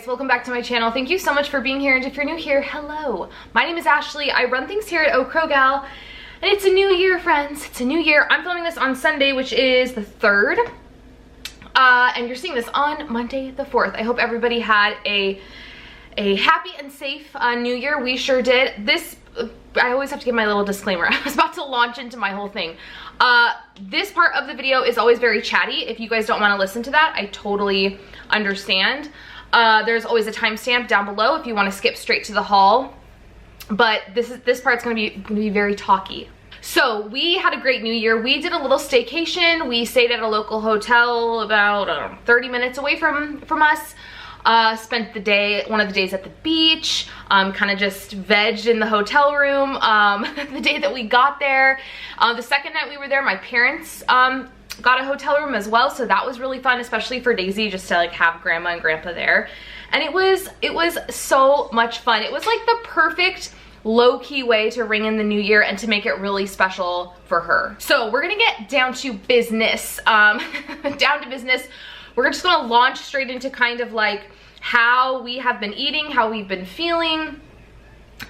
welcome back to my channel. Thank you so much for being here, and if you're new here, hello. My name is Ashley. I run things here at Oh Crow Gal, and it's a new year, friends. It's a new year. I'm filming this on Sunday, which is the 3rd, and you're seeing this on Monday the 4th. I hope everybody had a happy and safe new year. We sure did. This, I always have to give my little disclaimer. I was about to launch into my whole thing. This part of the video is always very chatty. If you guys don't want to listen to that, I totally understand. There's always a timestamp down below if you want to skip straight to the haul. But this part's gonna be very talky. So we had a great new year. We did a little staycation. We stayed at a local hotel about 30 minutes away from us. Spent the day, one of the days at the beach, kind of just vegged in the hotel room the day that we got there. The second night we were there, my parents got a hotel room as well, so that was really fun, especially for Daisy, just to like have grandma and grandpa there. And it was so much fun. It was like the perfect low-key way to ring in the new year and to make it really special for her. So we're gonna get down to business. Down to business. We're just gonna launch straight into kind of like how we have been eating, how we've been feeling,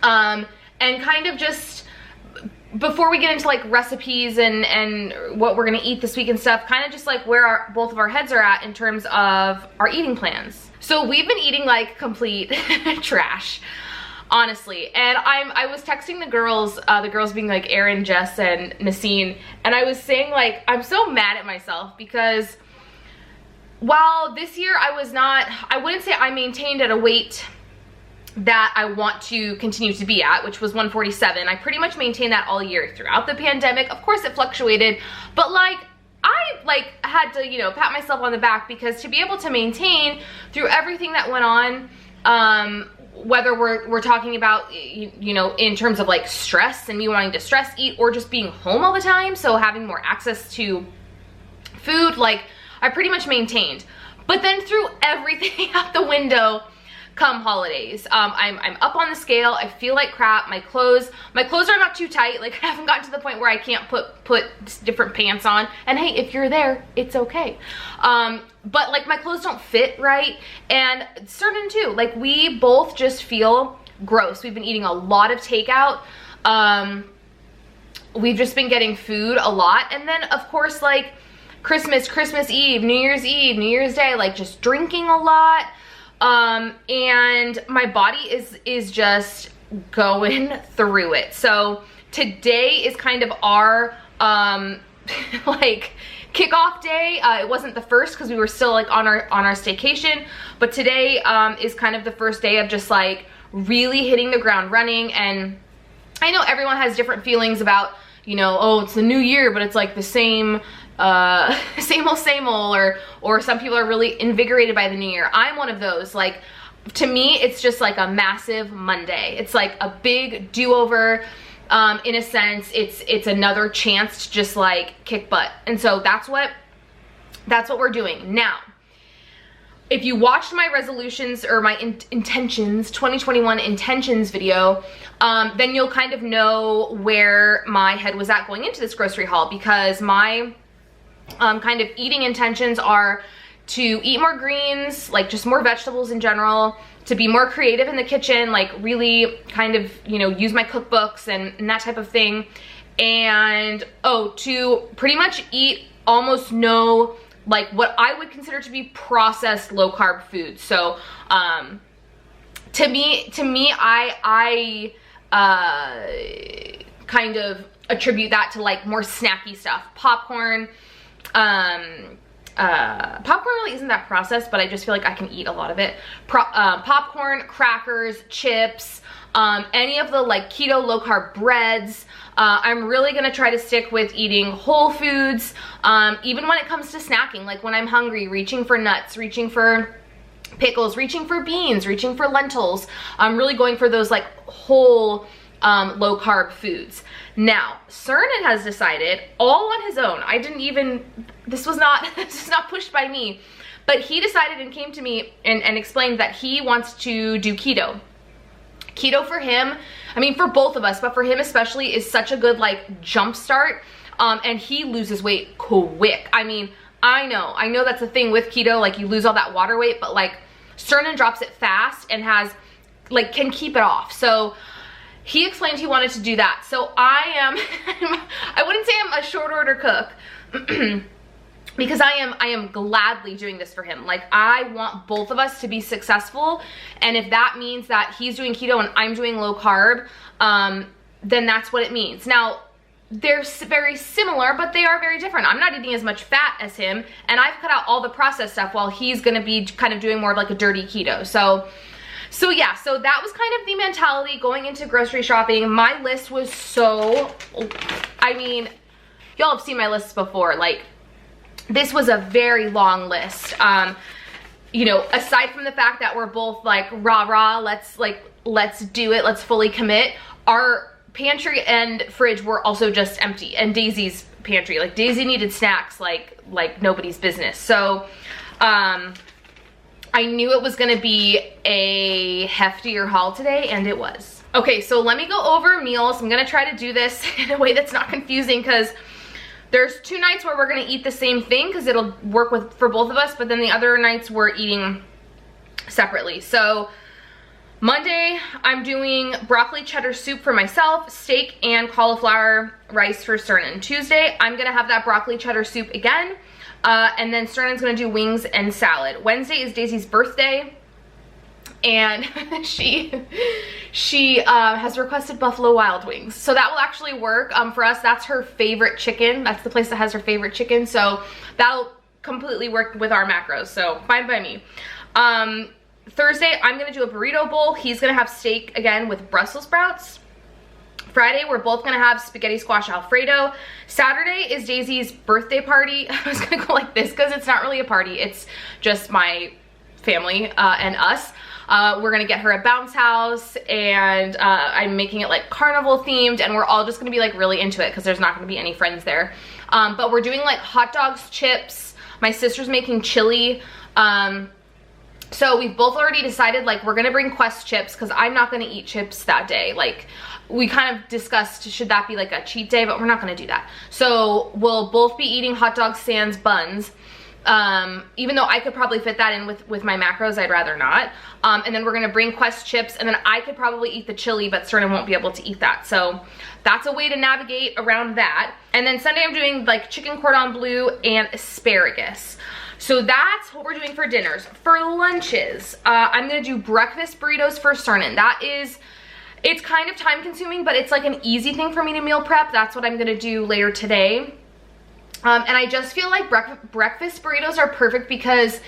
and kind of just, before we get into like recipes and what we're gonna eat this week and stuff, kind of just like where both of our heads are at in terms of our eating plans. So we've been eating like complete trash, honestly. And I was texting the girls being like Erin, Jess, and Nasine, and I was saying like, I'm so mad at myself because while this year I wouldn't say I maintained at a weight that I want to continue to be at, which was 147. I pretty much maintained that all year throughout the pandemic. Of course it fluctuated, but like I like had to, you know, pat myself on the back, because to be able to maintain through everything that went on, whether we're talking about, you know, in terms of like stress and me wanting to stress eat, or just being home all the time, so having more access to food, like I pretty much maintained. But then threw everything out the window come holidays. I'm up on the scale. I feel like crap. My clothes are not too tight. Like I haven't gotten to the point where I can't put different pants on. And hey, if you're there, it's okay. But like my clothes don't fit right. And certain too, like we both just feel gross. We've been eating a lot of takeout. We've just been getting food a lot. And then of course, like Christmas Eve, New Year's Day, like just drinking a lot. And my body is just going through it. So today is kind of our, like kickoff day. It wasn't the first because we were still like on our staycation, but today, is kind of the first day of just like really hitting the ground running. And I know everyone has different feelings about, you know, oh, it's the new year, but it's like the same same old, or some people are really invigorated by the new year. I'm one of those. Like to me, it's just like a massive Monday. It's like a big do-over. In a sense, it's another chance to just like kick butt. And so that's what we're doing now. If you watched my resolutions or my intentions, 2021 intentions video, then you'll kind of know where my head was at going into this grocery haul, because my kind of eating intentions are to eat more greens, like just more vegetables in general, to be more creative in the kitchen, like really kind of, you know, use my cookbooks and that type of thing. And to pretty much eat almost no, like what I would consider to be processed low carb foods. So to me I kind of attribute that to like more snacky stuff. Popcorn really isn't that processed, but I just feel like I can eat a lot of it. Popcorn, crackers, chips, any of the like keto low carb breads. I'm really gonna try to stick with eating whole foods, even when it comes to snacking, like when I'm hungry, reaching for nuts, reaching for pickles, reaching for beans, reaching for lentils. I'm really going for those like whole low carb foods. Now, Cernan has decided all on his own. This was not pushed by me, but he decided and came to me and explained that he wants to do keto. Keto for him, I mean for both of us, but for him especially, is such a good like jump start. And he loses weight quick. I mean, I know that's the thing with keto, like you lose all that water weight, but like Cernan drops it fast and has, like, can keep it off. So he explained he wanted to do that. So I am, I wouldn't say I'm a short order cook, because I am gladly doing this for him. Like, I want both of us to be successful, and if that means that he's doing keto and I'm doing low carb, then that's what it means. Now, they're very similar, but they are very different. I'm not eating as much fat as him, and I've cut out all the processed stuff while he's gonna be kind of doing more of like a dirty keto. So yeah, so that was kind of the mentality going into grocery shopping. My list was so, I mean, y'all have seen my lists before. Like, this was a very long list. You know, aside from the fact that we're both like, rah, let's do it, let's fully commit, our pantry and fridge were also just empty, and Daisy's pantry, like, Daisy needed snacks like nobody's business. So I knew it was gonna be a heftier haul today, and it was. Okay, so let me go over meals. I'm gonna try to do this in a way that's not confusing, because there's 2 nights where we're gonna eat the same thing because it'll work for both of us, but then the other nights we're eating separately. So Monday, I'm doing broccoli cheddar soup for myself, steak and cauliflower rice for Cernan. Tuesday, I'm gonna have that broccoli cheddar soup again, and then Cernan's gonna do wings and salad. Wednesday is Daisy's birthday, and she has requested Buffalo Wild Wings. So that will actually work for us. That's her favorite chicken. That's the place that has her favorite chicken. So that'll completely work with our macros. So fine by me. Thursday, I'm gonna do a burrito bowl. He's gonna have steak again with Brussels sprouts. Friday, we're both gonna have spaghetti squash Alfredo. Saturday is Daisy's birthday party. I was gonna go like this because it's not really a party. It's just my family and us. We're gonna get her a bounce house, and I'm making it like carnival themed, and we're all just gonna be like really into it because there's not gonna be any friends there. But we're doing like hot dogs, chips. My sister's making chili. So we've both already decided, like, we're gonna bring Quest chips because I'm not gonna eat chips that day. Like, we kind of discussed, should that be like a cheat day, but we're not gonna do that. So we'll both be eating hot dogs sans buns. Even though I could probably fit that in with my macros, I'd rather not. And then we're gonna bring Quest chips, and then I could probably eat the chili, but Cernan won't be able to eat that. So that's a way to navigate around that. And then Sunday I'm doing like chicken cordon bleu and asparagus. So that's what we're doing for dinners. For lunches, I'm gonna do breakfast burritos for Cernan. It's kind of time consuming, but it's like an easy thing for me to meal prep. That's what I'm gonna do later today. And I just feel like breakfast burritos are perfect because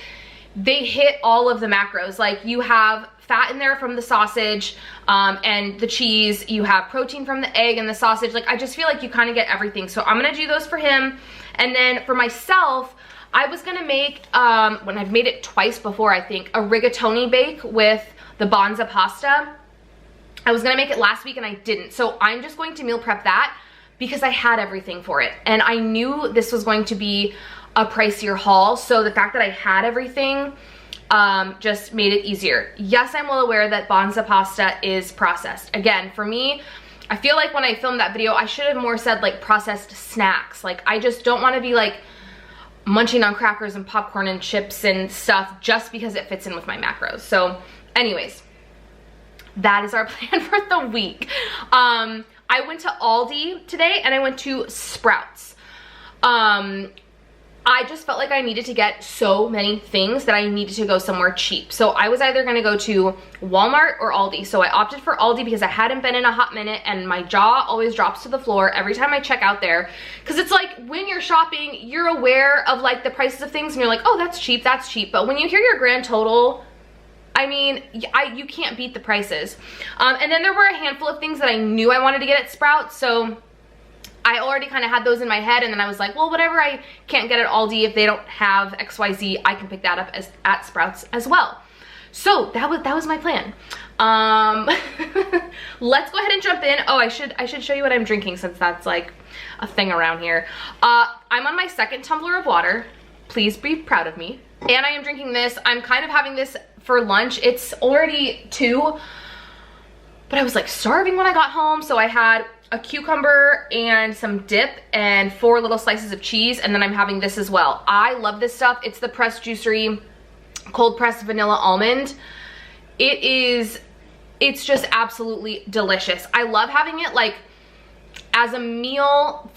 they hit all of the macros. Like, you have fat in there from the sausage and the cheese. You have protein from the egg and the sausage. Like, I just feel like you kind of get everything. So I'm gonna do those for him. And then for myself, I was gonna make, when I've made it twice before, I think, a rigatoni bake with the Bonza pasta. I was gonna make it last week and I didn't. So I'm just going to meal prep that because I had everything for it. And I knew this was going to be a pricier haul. So the fact that I had everything just made it easier. Yes, I'm well aware that Bonza pasta is processed. Again, for me, I feel like when I filmed that video, I should have more said like processed snacks. Like, I just don't wanna be like munching on crackers and popcorn and chips and stuff just because it fits in with my macros. So anyways, that is our plan for the week. I went to ALDI today and I went to Sprouts. I just felt like I needed to get so many things that I needed to go somewhere cheap. So I was either gonna go to Walmart or ALDI. So I opted for ALDI because I hadn't been in a hot minute and my jaw always drops to the floor every time I check out there. Cause it's like, when you're shopping, you're aware of like the prices of things and you're like, oh, that's cheap, that's cheap. But when you hear your grand total, I mean, you can't beat the prices. And then there were a handful of things that I knew I wanted to get at Sprouts. So I already kind of had those in my head, and then I was like, well, whatever I can't get at ALDI, if they don't have XYZ, I can pick that up at Sprouts as well. So that was my plan. Let's go ahead and jump in. Oh, I should show you what I'm drinking since that's like a thing around here. I'm on my second tumbler of water. Please be proud of me. And I am drinking this. I'm kind of having this for lunch. It's already 2, but I was like starving when I got home, so I had a cucumber and some dip and 4 little slices of cheese, and then I'm having this as well. I love this stuff. It's the Press Juicery cold pressed vanilla almond. It's just absolutely delicious. I love having it like as a meal,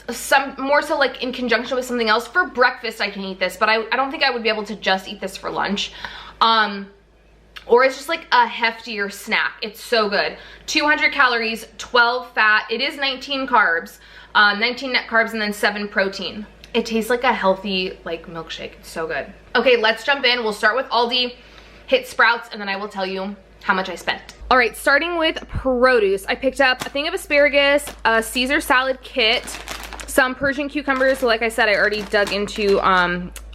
more so like in conjunction with something else. For breakfast I can eat this, but I don't think I would be able to just eat this for lunch. Or it's just like a heftier snack. It's so good. 200 calories, 12 fat. It is 19 carbs, 19 net carbs, and then 7 protein. It tastes like a healthy like milkshake. It's so good. Okay, let's jump in. We'll start with Aldi, hit Sprouts, and then I will tell you how much I spent. All right, starting with produce. I picked up a thing of asparagus, a Caesar salad kit, some Persian cucumbers. So like I said, I already dug into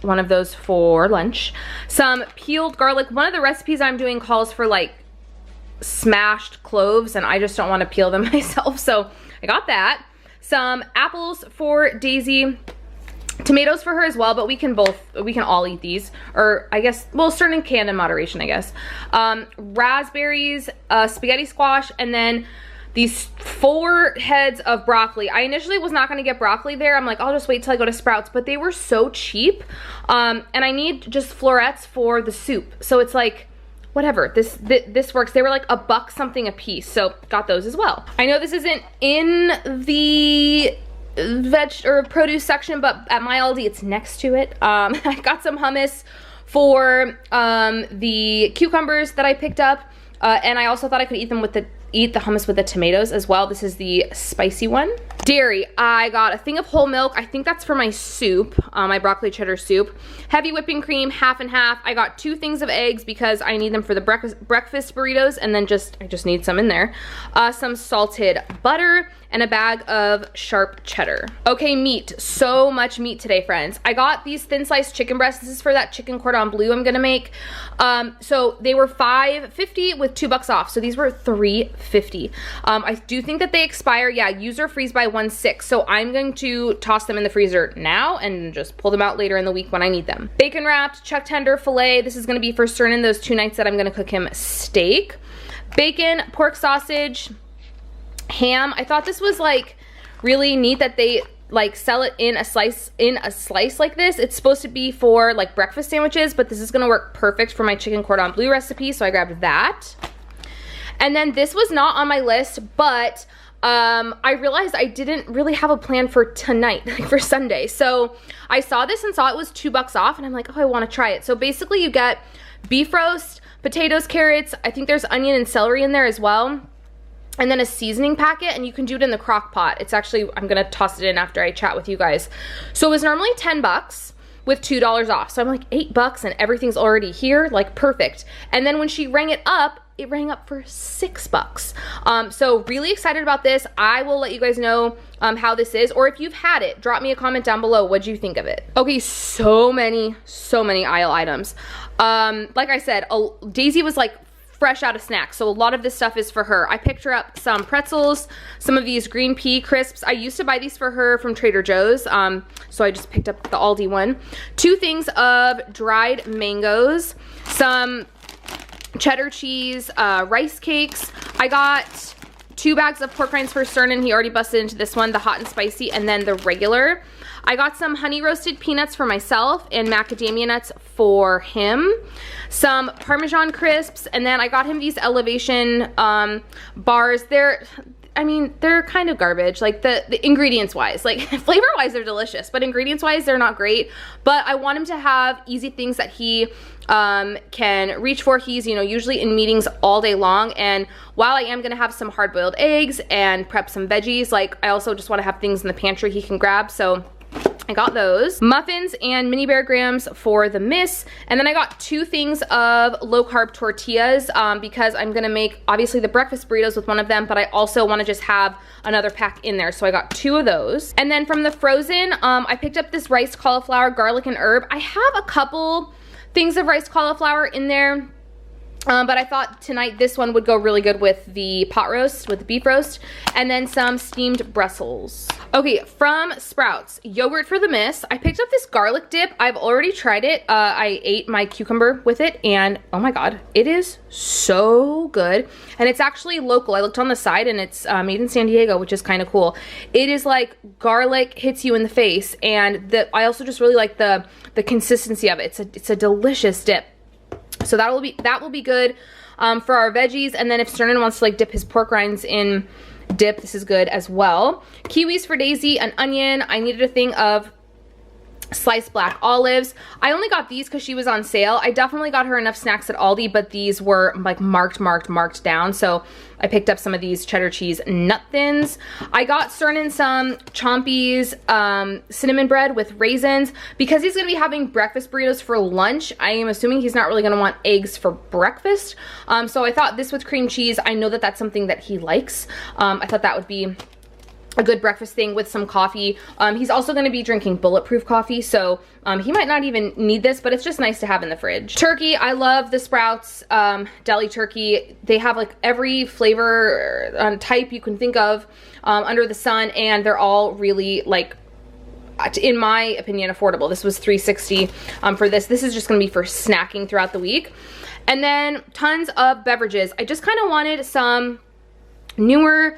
one of those for lunch. Some peeled garlic. One of the recipes I'm doing calls for like smashed cloves, and I just don't want to peel them myself, so I got that. Some apples for Daisy. Tomatoes for her as well, but we can all eat these, or I guess, well, certain canned in moderation, I guess. Raspberries, spaghetti squash, and then these 4 heads of broccoli. I initially was not gonna get broccoli there. I'm like, I'll just wait till I go to Sprouts, but they were so cheap. And I need just florets for the soup. So it's like, whatever, this works. They were like $1 something a piece, so got those as well. I know this isn't in the veg or produce section, but at my Aldi it's next to it. I got some hummus for the cucumbers that I picked up, and I also thought I could eat the hummus with the tomatoes as well. This is the spicy one. Dairy, I got a thing of whole milk. I think that's for my soup, my broccoli cheddar soup. Heavy whipping cream, half and half. I got 2 things of eggs because I need them for the breakfast burritos, and then I just need some in there. Some salted butter, and a bag of sharp cheddar. Okay, meat. So much meat today, friends. I got these thin sliced chicken breasts. This is for that chicken cordon bleu I'm gonna make. So they were $5.50 with $2 off. So these were $3.50. I do think that they expire. Yeah, use or freeze by 1/6. So I'm going to toss them in the freezer now and just pull them out later in the week when I need them. Bacon wrapped, chuck tender, filet. This is gonna be for Cernan those 2 nights that I'm gonna cook him steak. Bacon, pork sausage, ham. I thought this was like really neat that they like sell it in a slice like this. It's supposed to be for like breakfast sandwiches, but this is gonna work perfect for my chicken cordon bleu recipe, so I grabbed that. And then this was not on my list, but I realized I didn't really have a plan for tonight, like for Sunday. So I saw this and saw it was $2 off, and I'm like, oh, I want to try it. So basically you get beef roast, potatoes, carrots, I think there's onion and celery in there as well, and then a seasoning packet, and you can do it in the crock pot. It's actually, I'm gonna toss it in after I chat with you guys. So it was normally $10 with $2 off. So I'm like, $8 and everything's already here, like perfect. And then when she rang it up for $6. So really excited about this. I will let you guys know how this is, or if you've had it, drop me a comment down below. What'd you think of it? Okay, so many aisle items. Like I said, Daisy was like fresh out of snacks, so a lot of this stuff is for her. I picked her up some pretzels, some of these green pea crisps. I used to buy these for her from Trader Joe's, so I just picked up the Aldi one. 2 things of dried mangoes, some cheddar cheese, rice cakes. I got 2 bags of pork rinds for Cernan. He already busted into this one, the hot and spicy, and then the regular. I got some honey roasted peanuts for myself and macadamia nuts for him. Some Parmesan crisps, and then I got him these Elevation bars. They're kind of garbage, like the ingredients wise, like flavor wise they're delicious, but ingredients wise they're not great. But I want him to have easy things that he can reach for. He's, you know, usually in meetings all day long, and while I am gonna have some hard-boiled eggs and prep some veggies, like I also just want to have things in the pantry he can grab. So I got those. Muffins and mini bear grams for the miss. And then I got 2 things of low carb tortillas because I'm gonna make obviously the breakfast burritos with one of them, but I also wanna just have another pack in there. So I got 2 of those. And then from the frozen, I picked up this riced cauliflower, garlic and herb. I have a couple things of riced cauliflower in there. But I thought tonight this one would go really good with the pot roast, with the beef roast, and then some steamed Brussels. Okay, from Sprouts, yogurt for the miss. I picked up this garlic dip. I've already tried it. I ate my cucumber with it, and oh my god, it is so good. And it's actually local. I looked on the side, and it's made in San Diego, which is kind of cool. It is like garlic hits you in the face, and I also just really like the consistency of it. It's a delicious dip. So that will be good for our veggies. And then if Sternin wants to like dip his pork rinds in dip, this is good as well. Kiwis for Daisy, an onion. I needed a thing of sliced black olives. I only got these because she was on sale. I definitely got her enough snacks at Aldi, but these were like marked down. So I picked up some of these cheddar cheese nut thins. I got Sternin some Chompies cinnamon bread with raisins because he's gonna be having breakfast burritos for lunch. I am assuming he's not really gonna want eggs for breakfast. So I thought this with cream cheese, I know that that's something that he likes. I thought that would be a good breakfast thing with some coffee. He's also going to be drinking bulletproof coffee, so he might not even need this, but it's just nice to have in the fridge. Turkey, I love the Sprouts deli turkey. They have like every flavor type you can think of under the sun, and they're all really, like, in my opinion, affordable. This was $3.60 for this. This is just going to be for snacking throughout the week. And then tons of beverages. I just kind of wanted some newer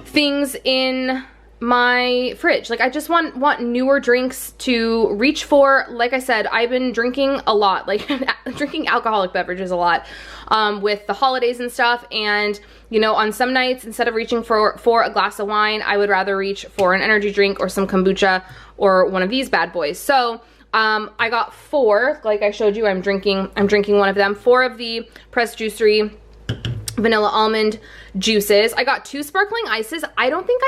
things in my fridge. Like, I just want newer drinks to reach for. Like I said, I've been drinking a lot, like drinking alcoholic beverages a lot with the holidays and stuff. And you know, on some nights, instead of reaching for a glass of wine, I would rather reach for an energy drink or some kombucha or one of these bad boys. So I got 4, like I showed you. I'm drinking one of them. 4 of the Pressed Juicery vanilla almond juices. I got 2 sparkling ices. I don't think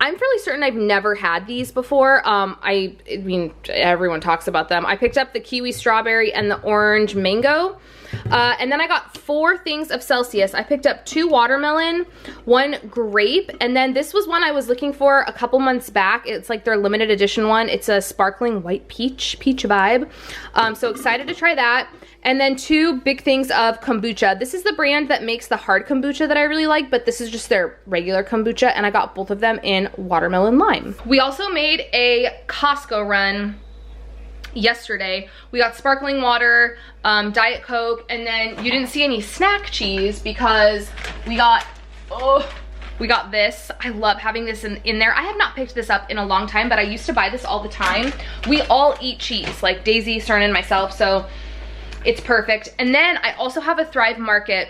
I'm fairly certain I've never had these before. I mean, everyone talks about them. I picked up the kiwi strawberry and the orange mango. And then I got 4 things of Celsius. I picked up 2 watermelon, 1 grape, and then this was one I was looking for a couple months back. It's like their limited edition one. It's a sparkling white peach vibe. So excited to try that. And then 2 big things of kombucha. This is the brand that makes the hard kombucha that I really like, but this is just their regular kombucha, and I got both of them in watermelon lime. We also made a Costco run yesterday. We got sparkling water, Diet Coke, and then you didn't see any snack cheese because we got this. I love having this in there. I have not picked this up in a long time, but I used to buy this all the time. We all eat cheese, like Daisy, Sternin, myself, so it's perfect. And then I also have a Thrive Market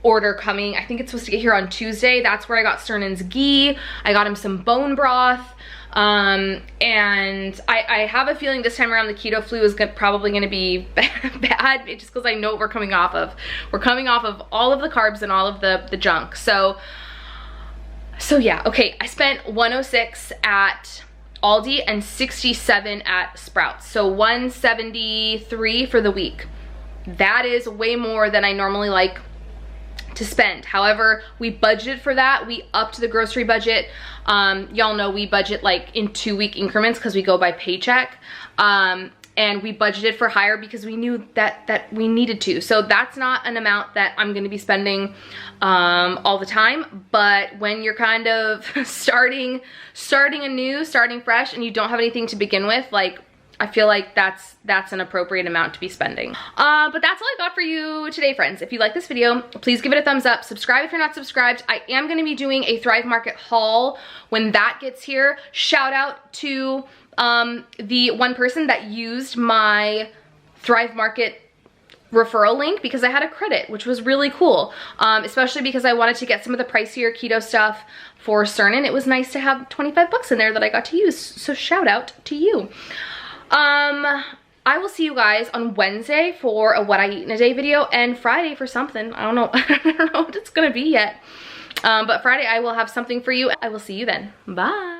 order coming. I think it's supposed to get here on Tuesday. That's where I got Sternin's ghee. I got him some bone broth. And I have a feeling this time around the keto flu is probably going to be bad, just because I know what we're coming off of. We're coming off of all of the carbs and all of the junk. So yeah, okay. I spent $106 at Aldi and $67 at Sprouts. So $173 for the week. That is way more than I normally like to spend. However, we budgeted for that. We upped the grocery budget. Y'all know we budget like in 2-week increments because we go by paycheck. And we budgeted for higher because we knew that we needed to. So that's not an amount that I'm gonna be spending all the time. But when you're kind of starting anew, starting fresh, and you don't have anything to begin with, like, I feel like that's an appropriate amount to be spending. But that's all I got for you today, friends. If you like this video, please give it a thumbs up. Subscribe if you're not subscribed. I am gonna be doing a Thrive Market haul when that gets here. Shout out to the one person that used my Thrive Market referral link because I had a credit, which was really cool. Especially because I wanted to get some of the pricier keto stuff for Sternin. It was nice to have 25 bucks in there that I got to use. So shout out to you. I will see you guys on Wednesday for a what I eat in a day video, and Friday for something. I don't know. I don't know what it's gonna be yet. But Friday I will have something for you. I will see you then. Bye.